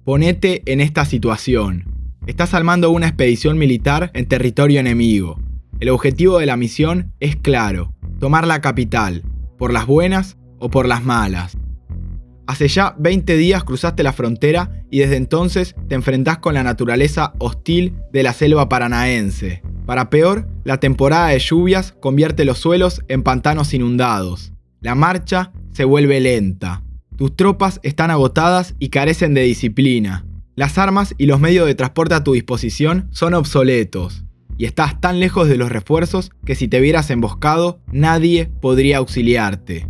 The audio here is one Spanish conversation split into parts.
Ponete en esta situación. Estás armando una expedición militar en territorio enemigo. El objetivo de la misión es claro: tomar la capital, por las buenas o por las malas. Hace ya 20 días cruzaste la frontera y desde entonces te enfrentás con la naturaleza hostil de la selva paranaense. Para peor, la temporada de lluvias convierte los suelos en pantanos inundados. La marcha se vuelve lenta. Tus tropas están agotadas y carecen de disciplina. Las armas y los medios de transporte a tu disposición son obsoletos. Y estás tan lejos de los refuerzos que si te vieras emboscado, nadie podría auxiliarte.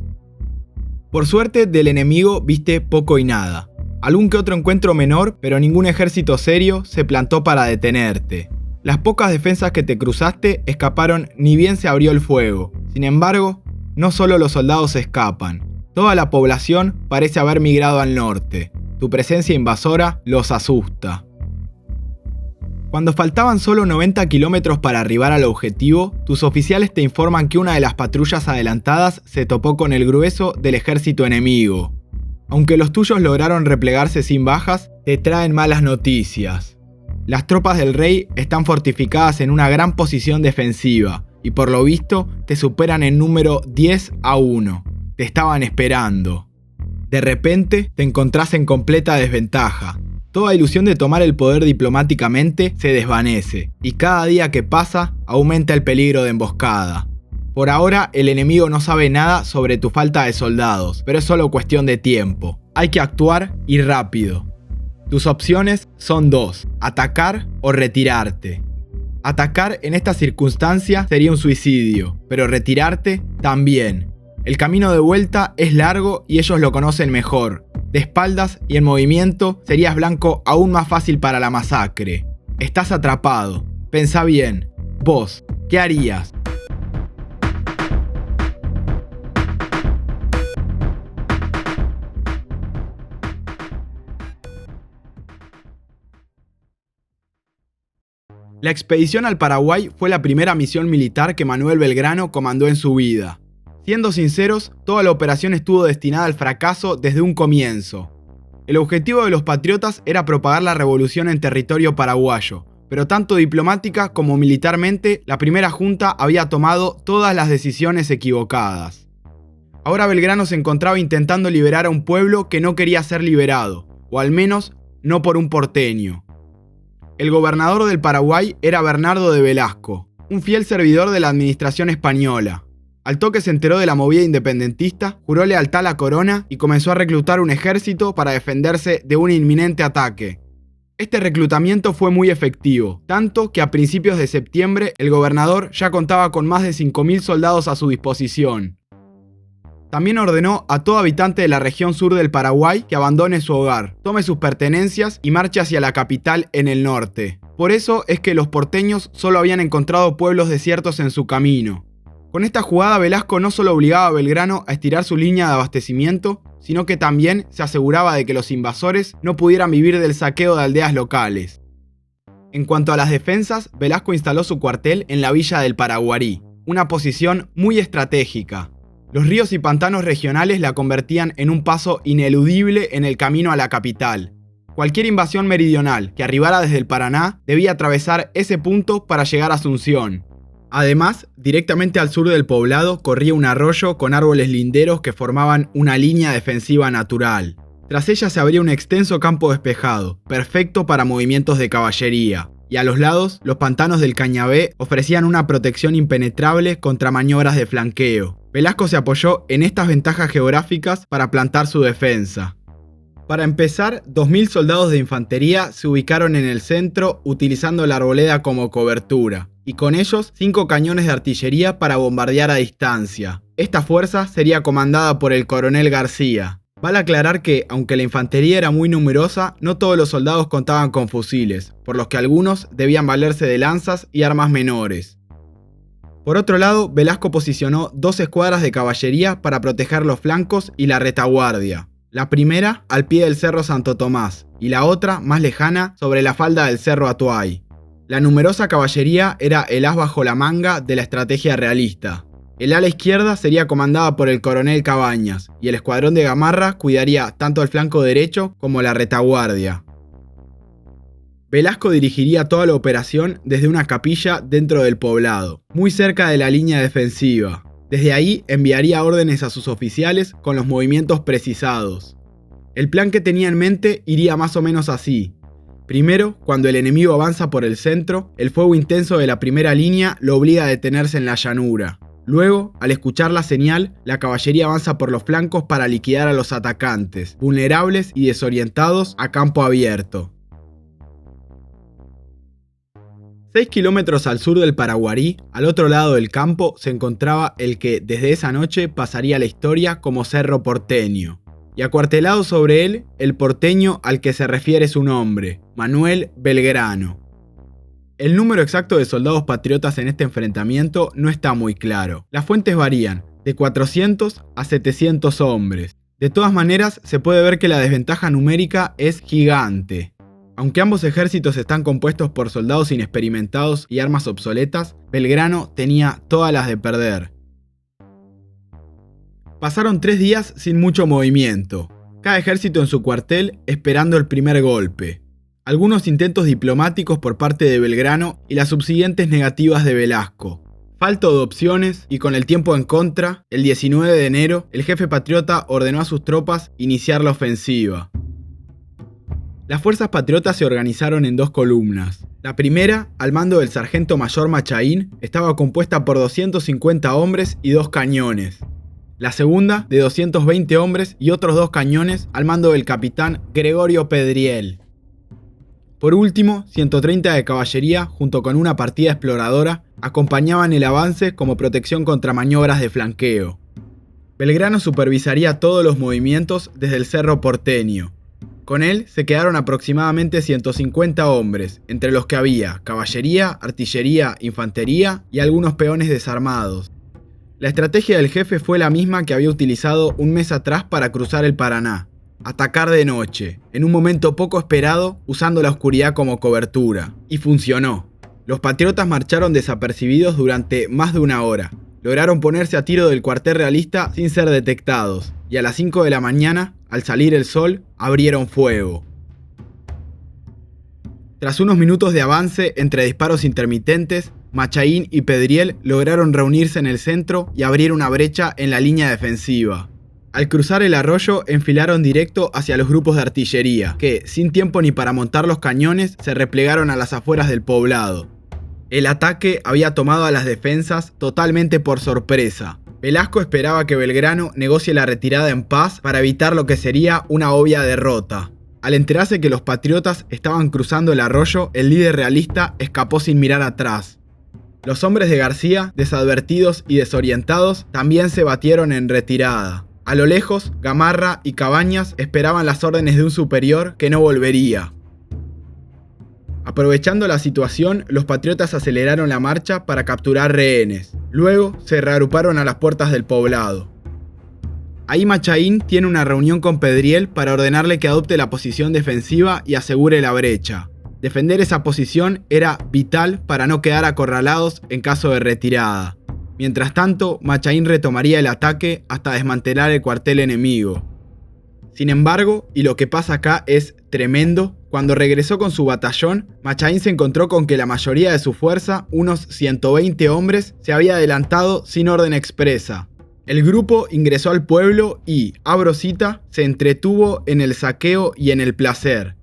Por suerte, del enemigo viste poco y nada. Algún que otro encuentro menor, pero ningún ejército serio se plantó para detenerte. Las pocas defensas que te cruzaste escaparon ni bien se abrió el fuego. Sin embargo, no solo los soldados escapan. Toda la población parece haber migrado al norte. Tu presencia invasora los asusta. Cuando faltaban solo 90 kilómetros para arribar al objetivo, tus oficiales te informan que una de las patrullas adelantadas se topó con el grueso del ejército enemigo. Aunque los tuyos lograron replegarse sin bajas, te traen malas noticias. Las tropas del rey están fortificadas en una gran posición defensiva y por lo visto te superan en número 10-1. Te estaban esperando. De repente te encontrás en completa desventaja. Toda ilusión de tomar el poder diplomáticamente se desvanece, y cada día que pasa aumenta el peligro de emboscada. Por ahora el enemigo no sabe nada sobre tu falta de soldados, pero es solo cuestión de tiempo. Hay que actuar y rápido. Tus opciones son dos: atacar o retirarte. Atacar en esta circunstancia sería un suicidio, pero retirarte también. El camino de vuelta es largo y ellos lo conocen mejor. De espaldas y en movimiento serías blanco aún más fácil para la masacre. Estás atrapado. Pensá bien. Vos, ¿qué harías? La expedición al Paraguay fue la primera misión militar que Manuel Belgrano comandó en su vida. Siendo sinceros, toda la operación estuvo destinada al fracaso desde un comienzo. El objetivo de los patriotas era propagar la revolución en territorio paraguayo, pero tanto diplomática como militarmente, la primera junta había tomado todas las decisiones equivocadas. Ahora Belgrano se encontraba intentando liberar a un pueblo que no quería ser liberado, o al menos no por un porteño. El gobernador del Paraguay era Bernardo de Velasco, un fiel servidor de la administración española. Al toque se enteró de la movida independentista, juró lealtad a la corona y comenzó a reclutar un ejército para defenderse de un inminente ataque. Este reclutamiento fue muy efectivo, tanto que a principios de septiembre el gobernador ya contaba con más de 5.000 soldados a su disposición. También ordenó a todo habitante de la región sur del Paraguay que abandone su hogar, tome sus pertenencias y marche hacia la capital en el norte. Por eso es que los porteños solo habían encontrado pueblos desiertos en su camino. Con esta jugada Velasco no solo obligaba a Belgrano a estirar su línea de abastecimiento, sino que también se aseguraba de que los invasores no pudieran vivir del saqueo de aldeas locales. En cuanto a las defensas, Velasco instaló su cuartel en la villa del Paraguarí, una posición muy estratégica. Los ríos y pantanos regionales la convertían en un paso ineludible en el camino a la capital. Cualquier invasión meridional que arribara desde el Paraná debía atravesar ese punto para llegar a Asunción. Además, directamente al sur del poblado corría un arroyo con árboles linderos que formaban una línea defensiva natural. Tras ella se abría un extenso campo despejado, perfecto para movimientos de caballería, y a los lados, los pantanos del Cañabé ofrecían una protección impenetrable contra maniobras de flanqueo. Velasco se apoyó en estas ventajas geográficas para plantar su defensa. Para empezar, 2.000 soldados de infantería se ubicaron en el centro utilizando la arboleda como cobertura, y con ellos 5 cañones de artillería para bombardear a distancia. Esta fuerza sería comandada por el coronel García. Vale aclarar que, aunque la infantería era muy numerosa, no todos los soldados contaban con fusiles, por los que algunos debían valerse de lanzas y armas menores. Por otro lado, Velasco posicionó 2 escuadras de caballería para proteger los flancos y la retaguardia. La primera al pie del Cerro Santo Tomás y la otra, más lejana, sobre la falda del Cerro Atuay. La numerosa caballería era el as bajo la manga de la estrategia realista. El ala izquierda sería comandada por el coronel Cabañas y el escuadrón de Gamarra cuidaría tanto el flanco derecho como la retaguardia. Velasco dirigiría toda la operación desde una capilla dentro del poblado, muy cerca de la línea defensiva. Desde ahí enviaría órdenes a sus oficiales con los movimientos precisados. El plan que tenía en mente iría más o menos así. Primero, cuando el enemigo avanza por el centro, el fuego intenso de la primera línea lo obliga a detenerse en la llanura. Luego, al escuchar la señal, la caballería avanza por los flancos para liquidar a los atacantes, vulnerables y desorientados a campo abierto. 6 kilómetros al sur del Paraguarí, al otro lado del campo, se encontraba el que desde esa noche pasaría a la historia como Cerro Porteño. Y acuartelado sobre él, el porteño al que se refiere su nombre, Manuel Belgrano. El número exacto de soldados patriotas en este enfrentamiento no está muy claro. Las fuentes varían, de 400 a 700 hombres. De todas maneras, se puede ver que la desventaja numérica es gigante. Aunque ambos ejércitos están compuestos por soldados inexperimentados y armas obsoletas, Belgrano tenía todas las de perder. Pasaron 3 días sin mucho movimiento, cada ejército en su cuartel esperando el primer golpe. Algunos intentos diplomáticos por parte de Belgrano y las subsiguientes negativas de Velasco. Falto de opciones y con el tiempo en contra, el 19 de enero, el jefe patriota ordenó a sus tropas iniciar la ofensiva. Las fuerzas patriotas se organizaron en 2 columnas. La primera, al mando del sargento mayor Machaín, estaba compuesta por 250 hombres y 2 cañones. La segunda, de 220 hombres y otros 2 cañones, al mando del capitán Gregorio Pedriel. Por último, 130 de caballería, junto con una partida exploradora, acompañaban el avance como protección contra maniobras de flanqueo. Belgrano supervisaría todos los movimientos desde el Cerro Porteño. Con él se quedaron aproximadamente 150 hombres, entre los que había caballería, artillería, infantería y algunos peones desarmados. La estrategia del jefe fue la misma que había utilizado un mes atrás para cruzar el Paraná: atacar de noche, en un momento poco esperado, usando la oscuridad como cobertura. Y funcionó. Los patriotas marcharon desapercibidos durante más de 1 hora. Lograron ponerse a tiro del cuartel realista sin ser detectados, y a las 5 de la mañana, al salir el sol, abrieron fuego. Tras unos minutos de avance entre disparos intermitentes, Machaín y Pedriel lograron reunirse en el centro y abrir una brecha en la línea defensiva. Al cruzar el arroyo, enfilaron directo hacia los grupos de artillería, que, sin tiempo ni para montar los cañones, se replegaron a las afueras del poblado. El ataque había tomado a las defensas totalmente por sorpresa. Velasco esperaba que Belgrano negocie la retirada en paz para evitar lo que sería una obvia derrota. Al enterarse que los patriotas estaban cruzando el arroyo, el líder realista escapó sin mirar atrás. Los hombres de García, desadvertidos y desorientados, también se batieron en retirada. A lo lejos, Gamarra y Cabañas esperaban las órdenes de un superior que no volvería. Aprovechando la situación, los patriotas aceleraron la marcha para capturar rehenes. Luego, se reagruparon a las puertas del poblado. Ahí Machaín tiene una reunión con Pedriel para ordenarle que adopte la posición defensiva y asegure la brecha. Defender esa posición era vital para no quedar acorralados en caso de retirada. Mientras tanto, Machaín retomaría el ataque hasta desmantelar el cuartel enemigo. Sin embargo, y lo que pasa acá es tremendo, cuando regresó con su batallón, Machaín se encontró con que la mayoría de su fuerza, unos 120 hombres, se había adelantado sin orden expresa. El grupo ingresó al pueblo y, abro cita, se entretuvo en el saqueo y en el placer.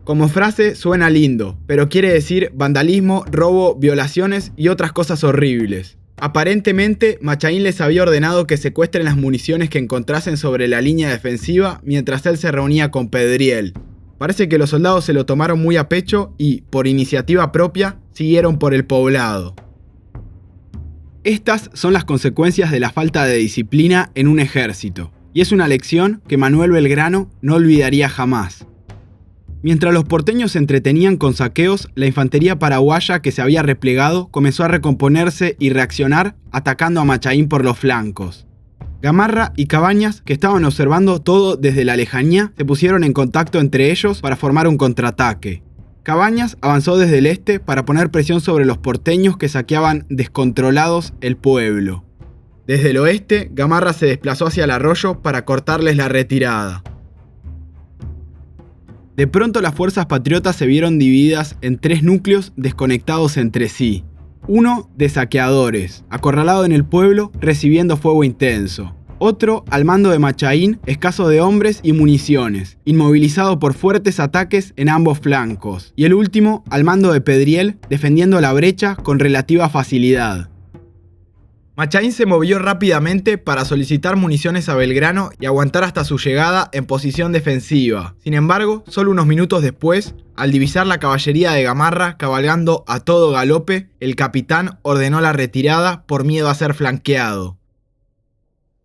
Como frase suena lindo, pero quiere decir vandalismo, robo, violaciones y otras cosas horribles. Aparentemente, Machaín les había ordenado que secuestren las municiones que encontrasen sobre la línea defensiva mientras él se reunía con Pedriel. Parece que los soldados se lo tomaron muy a pecho y, por iniciativa propia, siguieron por el poblado. Estas son las consecuencias de la falta de disciplina en un ejército, y es una lección que Manuel Belgrano no olvidaría jamás. Mientras los porteños se entretenían con saqueos, la infantería paraguaya que se había replegado comenzó a recomponerse y reaccionar, atacando a Machaín por los flancos. Gamarra y Cabañas, que estaban observando todo desde la lejanía, se pusieron en contacto entre ellos para formar un contraataque. Cabañas avanzó desde el este para poner presión sobre los porteños que saqueaban descontrolados el pueblo. Desde el oeste, Gamarra se desplazó hacia el arroyo para cortarles la retirada. De pronto las fuerzas patriotas se vieron divididas en 3 núcleos desconectados entre sí. Uno de saqueadores, acorralado en el pueblo, recibiendo fuego intenso. Otro al mando de Machain, escaso de hombres y municiones, inmovilizado por fuertes ataques en ambos flancos. Y el último al mando de Pedriel, defendiendo la brecha con relativa facilidad. Machain se movió rápidamente para solicitar municiones a Belgrano y aguantar hasta su llegada en posición defensiva. Sin embargo, solo unos minutos después, al divisar la caballería de Gamarra cabalgando a todo galope, el capitán ordenó la retirada por miedo a ser flanqueado.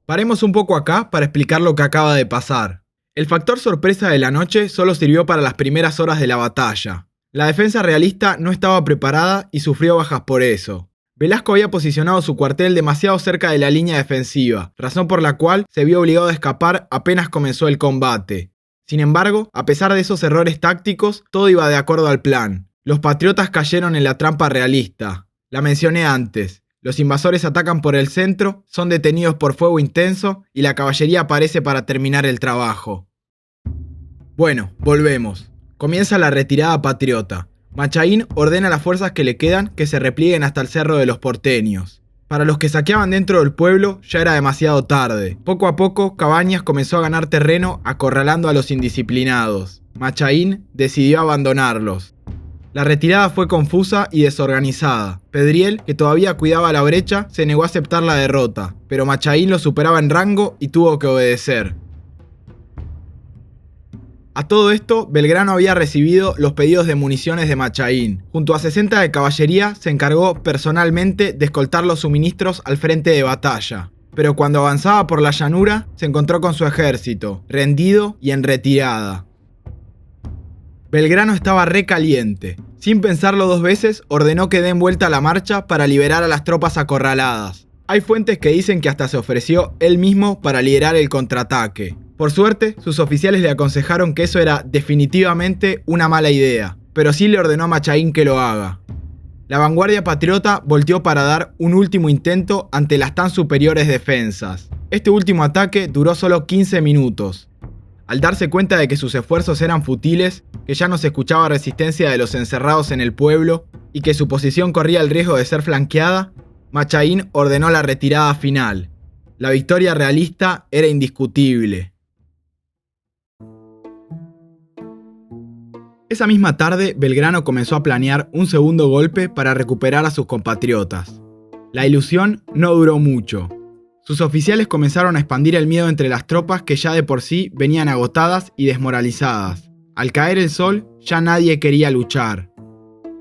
Paremos un poco acá para explicar lo que acaba de pasar. El factor sorpresa de la noche solo sirvió para las primeras horas de la batalla. La defensa realista no estaba preparada y sufrió bajas por eso. Velasco había posicionado su cuartel demasiado cerca de la línea defensiva, razón por la cual se vio obligado a escapar apenas comenzó el combate. Sin embargo, a pesar de esos errores tácticos, todo iba de acuerdo al plan. Los patriotas cayeron en la trampa realista. La mencioné antes. Los invasores atacan por el centro, son detenidos por fuego intenso y la caballería aparece para terminar el trabajo. Bueno, volvemos. Comienza la retirada patriota. Machain ordena a las fuerzas que le quedan que se replieguen hasta el cerro de los porteños. Para los que saqueaban dentro del pueblo ya era demasiado tarde. Poco a poco Cabañas comenzó a ganar terreno acorralando a los indisciplinados. Machain decidió abandonarlos. La retirada fue confusa y desorganizada. Pedriel, que todavía cuidaba la brecha, se negó a aceptar la derrota, pero Machain lo superaba en rango y tuvo que obedecer. A todo esto, Belgrano había recibido los pedidos de municiones de Machain. Junto a 60 de caballería, se encargó personalmente de escoltar los suministros al frente de batalla. Pero cuando avanzaba por la llanura, se encontró con su ejército, rendido y en retirada. Belgrano estaba recaliente. Sin pensarlo 2 veces, ordenó que den vuelta a la marcha para liberar a las tropas acorraladas. Hay fuentes que dicen que hasta se ofreció él mismo para liderar el contraataque. Por suerte, sus oficiales le aconsejaron que eso era definitivamente una mala idea, pero sí le ordenó a Machain que lo haga. La vanguardia patriota volteó para dar un último intento ante las tan superiores defensas. Este último ataque duró solo 15 minutos. Al darse cuenta de que sus esfuerzos eran fútiles, que ya no se escuchaba resistencia de los encerrados en el pueblo y que su posición corría el riesgo de ser flanqueada, Machain ordenó la retirada final. La victoria realista era indiscutible. Esa misma tarde, Belgrano comenzó a planear un segundo golpe para recuperar a sus compatriotas. La ilusión no duró mucho. Sus oficiales comenzaron a expandir el miedo entre las tropas que ya de por sí venían agotadas y desmoralizadas. Al caer el sol, ya nadie quería luchar.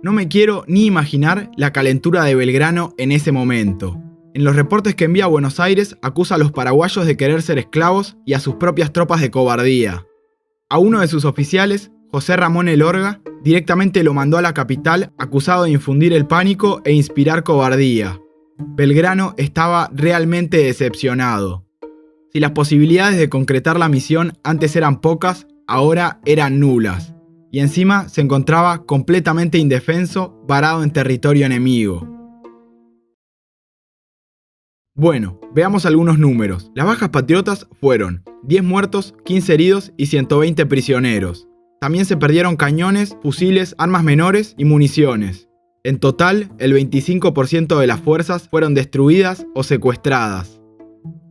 No me quiero ni imaginar la calentura de Belgrano en ese momento. En los reportes que envía a Buenos Aires, acusa a los paraguayos de querer ser esclavos y a sus propias tropas de cobardía. A uno de sus oficiales, José Ramón Elorga, directamente lo mandó a la capital acusado de infundir el pánico e inspirar cobardía. Belgrano estaba realmente decepcionado. Si las posibilidades de concretar la misión antes eran pocas, ahora eran nulas. Y encima se encontraba completamente indefenso, varado en territorio enemigo. Bueno, veamos algunos números. Las bajas patriotas fueron 10 muertos, 15 heridos y 120 prisioneros. También se perdieron cañones, fusiles, armas menores y municiones. En total, el 25% de las fuerzas fueron destruidas o secuestradas.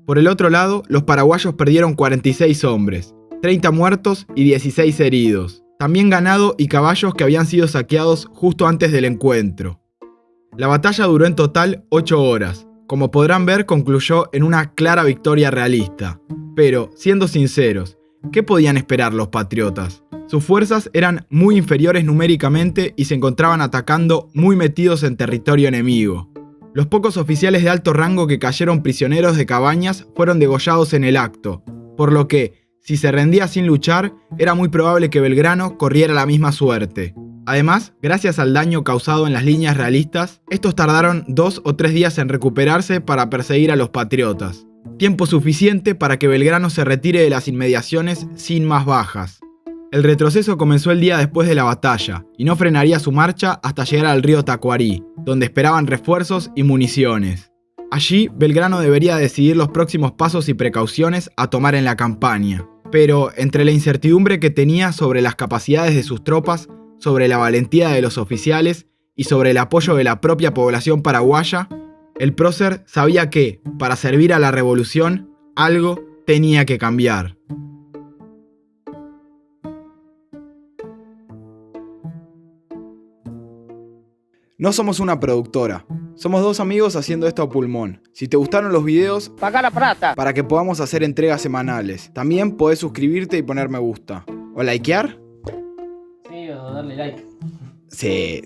Por el otro lado, los paraguayos perdieron 46 hombres, 30 muertos y 16 heridos. También ganado y caballos que habían sido saqueados justo antes del encuentro. La batalla duró en total 8 horas. Como podrán ver, concluyó en una clara victoria realista. Pero, siendo sinceros, ¿qué podían esperar los patriotas? Sus fuerzas eran muy inferiores numéricamente y se encontraban atacando muy metidos en territorio enemigo. Los pocos oficiales de alto rango que cayeron prisioneros de Cabañas fueron degollados en el acto, por lo que, si se rendía sin luchar, era muy probable que Belgrano corriera la misma suerte. Además, gracias al daño causado en las líneas realistas, estos tardaron 2 o 3 días en recuperarse para perseguir a los patriotas. Tiempo suficiente para que Belgrano se retire de las inmediaciones sin más bajas. El retroceso comenzó el día después de la batalla, y no frenaría su marcha hasta llegar al río Tacuarí, donde esperaban refuerzos y municiones. Allí, Belgrano debería decidir los próximos pasos y precauciones a tomar en la campaña. Pero entre la incertidumbre que tenía sobre las capacidades de sus tropas, sobre la valentía de los oficiales y sobre el apoyo de la propia población paraguaya, el prócer sabía que, para servir a la revolución, algo tenía que cambiar. No somos una productora, somos dos amigos haciendo esto a pulmón. Si te gustaron los videos, paga la plata para que podamos hacer entregas semanales. También podés suscribirte y poner me gusta. ¿O likear? Sí, o darle like. Sí,